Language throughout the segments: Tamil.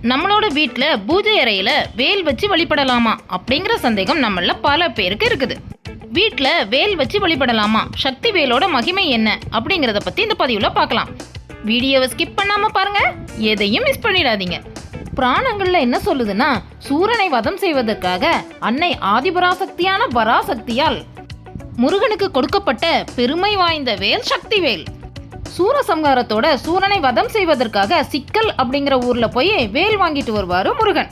நம்மளோட வீட்டில் பூஜை அறையில் வேல் வச்சு வழிபடலாமா அப்படிங்கிற சந்தேகம் நம்மள பல பேருக்கு இருக்குது. வீட்டில் வேல் வச்சு வழிபடலாமா, சக்தி வேலோட மகிமை என்ன அப்படிங்கிறத பற்றி இந்த பதிவில் பார்க்கலாம். வீடியோவை ஸ்கிப் பண்ணாமல் பாருங்க, எதையும் மிஸ் பண்ணிடாதீங்க. புராணங்களில் என்ன சொல்லுதுன்னா, சூரனை வதம் செய்வதற்காக அன்னை ஆதிபராசக்தியான பராசக்தியால் முருகனுக்கு கொடுக்கப்பட்ட பெருமை வாய்ந்த வேல் சக்தி வேல். சூரசம்ஹாரத்தோட சூரனை வதம் செய்வதற்காக சிக்கல் அப்படிங்கிற ஊர்ல போய் வேல் வாங்கிட்டு வருவாரு முருகன்.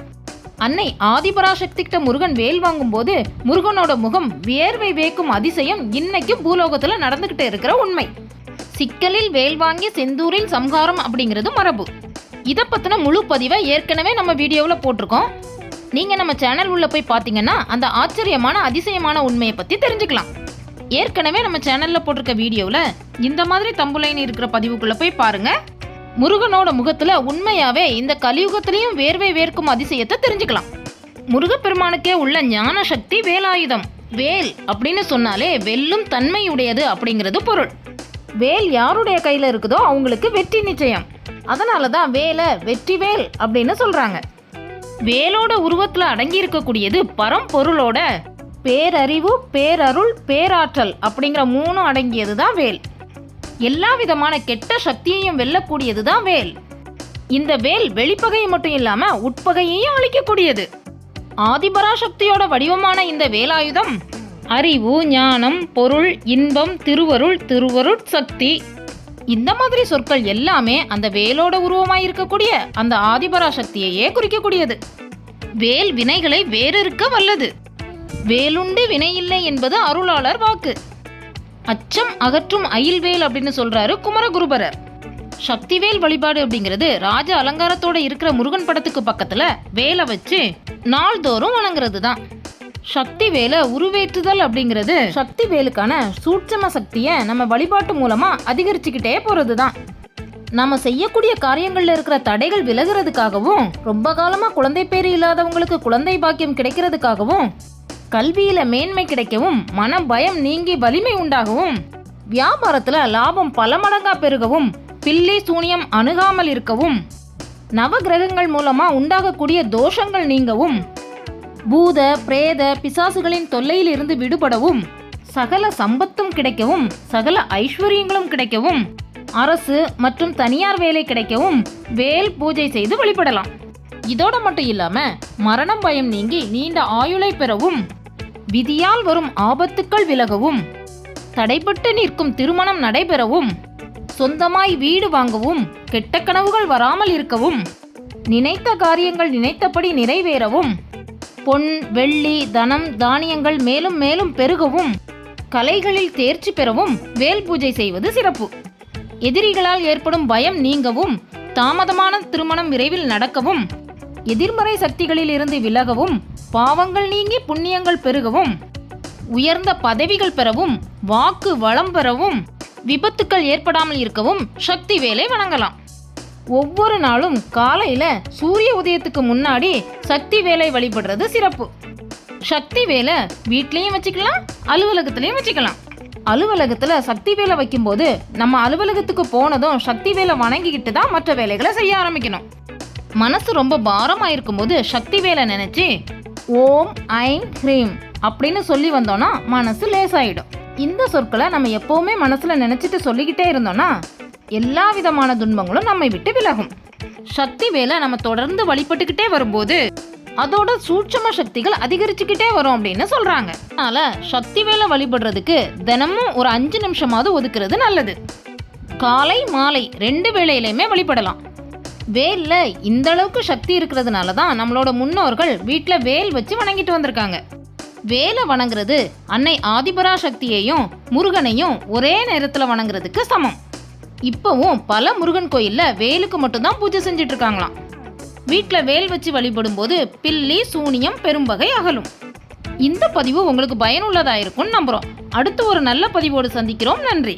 அன்னை ஆதிபராசக்தி கிட்ட முருகன் வேல் வாங்கும் போது முருகனோட முகம் வியர்வை வேக்கும் அதிசயம் இன்னைக்கும் பூலோகத்துல நடந்துகிட்டு இருக்கிற உண்மை. சிக்கலில் வேல் வாங்கி செந்தூரில் சம்ஹாரம் அப்படிங்கிறது மரபு. இதை பத்தின முழு பதிவை ஏற்கனவே நம்ம வீடியோவில் போட்டிருக்கோம். நீங்க நம்ம சேனல் உள்ள போய் பார்த்தீங்கன்னா அந்த ஆச்சரியமான அதிசயமான உண்மையை பத்தி தெரிஞ்சுக்கலாம். ஏற்கனவே நம்ம சேனல்ல போட்டிருக்க வீடியோவில் இந்த மாதிரி தம்புலைன் இருக்கிற பதிவுக்குள்ள போய் பாருங்க. முருகனோட முகத்துல உண்மையாவே இந்த கலியுகத்திலையும் வேர்வை வேர்க்கும் அதிசயத்தை தெரிஞ்சுக்கலாம். முருகப்பெருமானுக்கே உள்ள ஞான சக்தி வேலாயுதம். வேல் அப்படின்னு சொன்னாலே வெல்லும் தன்மையுடையது அப்படிங்கிறது பொருள். வேல் யாருடைய கையில இருக்குதோ அவங்களுக்கு வெற்றி நிச்சயம். அதனாலதான் வேலை வெற்றி வேல் அப்படின்னு சொல்றாங்க. வேலோட உருவத்துல அடங்கி இருக்கக்கூடியது பரம்பொருளோட பேரறிவு, பேரருள், பேராற்றல் அப்படிங்கிற மூணும் அடங்கியது தான் வேல். எல்லா விதமான கெட்ட சக்தியையும் வெல்லக்கூடியது தான் வேல். இந்த வேல் வெளிப்பகையை மட்டும் இல்லாம உட்பகையையும் அழிக்கக்கூடியது. ஆதிபராசக்தியோட வடிவமான இந்த வேலாயுதம் அறிவு, ஞானம், பொருள், இன்பம், திருவருள், திருவருட் சக்தி, இந்த மாதிரி சொற்கள் எல்லாமே அந்த வேலோட உருவமாய் இருக்கக்கூடிய அந்த ஆதிபராசக்தியையே குறிக்கக்கூடியது. வேல் வினைகளை வேறிருக்க வல்லது. வேலுண்டு வினையில்லை என்பது அருளாளர் வாக்கு. அச்சம் அகற்றும் அயில்வேல் அப்படின்னு சொல்றாரு குமரகுருபரர். சக்திவேல் வழிபாடு அப்படிங்கிறது ராஜ அலங்காரத்தோட இருக்கிற முருகன் படத்துக்கு பக்கத்துல வேலை வச்சு நாள்தோறும் வணங்குறது தான். சக்தி வேலை உருவேற்றுதல் அப்படிங்கிறது சக்தி வேலுக்கான சூட்சம சக்தியை நம்ம வழிபாட்டு மூலமா அதிகரிச்சுக்கிட்டே போறது தான். நம்ம செய்யக்கூடிய காரியங்கள்ல இருக்கிற தடைகள் விலகிறதுக்காகவும், ரொம்ப காலமா குழந்தை பேரு இல்லாதவங்களுக்கு குழந்தை பாக்கியம் கிடைக்கிறதுக்காகவும், கல்வியில மேன்மை கிடைக்கவும், மன பயம் நீங்கி வலிமை உண்டாகவும், வியாபாரத்துல லாபம் பல மடங்கா பெருகவும், பில்லி சூனியம் அணுகாமல் இருக்கவும், நவ கிரகங்கள் மூலமா உண்டாகக்கூடிய தோஷங்கள் நீங்கவும், பூத பிரேத பிசாசுகளின் தொல்லையில் இருந்து விடுபடவும், சகல சம்பத்தும் கிடைக்கவும், சகல ஐஸ்வர்யங்களும் கிடைக்கவும், அரசு மற்றும் தனியார் வேலை கிடைக்கவும் வேல் பூஜை செய்து வழிபடலாம். இதோட மட்டும் இல்லாம மரணம் பயம் நீங்கி நீண்ட ஆயுளை பெறவும், விதியால் வரும் ஆபத்துக்கள் விலகவும், தடைப்பட்டு நிற்கும் திருமணம் நடைபெறவும், சொந்தமாய் வீடு வாங்கவும், கெட்ட கனவுகள் வராமல் இருக்கவும், நினைத்த காரியங்கள் நினைத்தபடி நிறைவேறவும், பொன் வெள்ளி தனம் தானியங்கள் மேலும் மேலும் பெருகவும், கலைகளில் தேர்ச்சி பெறவும் வேல் பூஜை செய்வது சிறப்பு. எதிரிகளால் ஏற்படும் பயம் நீங்கவும், தாமதமான திருமணம் விரைவில் நடக்கவும், எதிர்மறை சக்திகளில் இருந்து விலகவும், பாவங்கள் நீங்கி புண்ணியங்கள் பெருகவும், உயர்ந்த பதவிகள் பெறவும், வாக்கு வளம் பெறவும், விபத்துக்கள் ஏற்படாமல் இருக்கவும் சக்தி வேலை வணங்கலாம். ஒவ்வொரு நாளும் காலையில சூரிய உதயத்துக்கு முன்னாடி சக்தி வேலை வழிபடுறது சிறப்பு. சக்தி வேலை வீட்லயும் வச்சுக்கலாம், அலுவலகத்திலையும் வச்சுக்கலாம். அலுவலகத்துல சக்தி வேலை வைக்கும் போது நம்ம அலுவலகத்துக்கு போனதும் சக்தி வேலை வணங்கிக்கிட்டு தான் மற்ற வேலைகளை செய்ய ஆரம்பிக்கணும். மனசு ரொம்ப பாரமா இருக்கும் போது சக்தி வேலை நினைச்சு ஓம் ஐம் ஹ்ரீம் அப்படின்னு சொல்லி வந்தோம்னா மனசு லேசாயிடும். இந்த சொற்களை நம்ம எப்பவுமே மனசுல நினைச்சிட்டு சொல்லிக்கிட்டே இருந்தோம்னா எல்லா விதமான துன்பங்களும் நம்மை விட்டு விலகும். சக்தி வேலை நம்ம தொடர்ந்து வழிபட்டுக்கிட்டே வரும்போது அதோட சூட்சம சக்திகள் அதிகரிச்சுக்கிட்டே வரும் அப்படின்னு சொல்றாங்க. அதனால சக்தி வேலை வழிபடுறதுக்கு தினமும் ஒரு 5 நிமிஷமாவது ஒதுக்குறது நல்லது. காலை மாலை 2 வேளையிலையுமே வழிபடலாம். வேல்ல இந்த அளவுக்கு சக்தி இருக்கிறதுனால தான் நம்மளோட முன்னோர்கள் வீட்டில் வேல் வச்சு வணங்கிட்டு வந்திருக்காங்க. வேலை வணங்குறது அன்னை ஆதிபராசக்தியையும் முருகனையும் ஒரே நேரத்தில் வணங்குறதுக்கு சமம். இப்பவும் பல முருகன் கோயில்ல வேலுக்கு மட்டும்தான் பூஜை செஞ்சுட்டு இருக்காங்களாம். வீட்டில் வேல் வச்சு வழிபடும் போது பில்லி சூனியம் பெரும்பகை அகலும். இந்த பதிவு உங்களுக்கு பயனுள்ளதா இருக்கும்னு நம்புறோம். அடுத்து ஒரு நல்ல பதிவோடு சந்திக்கிறோம். நன்றி.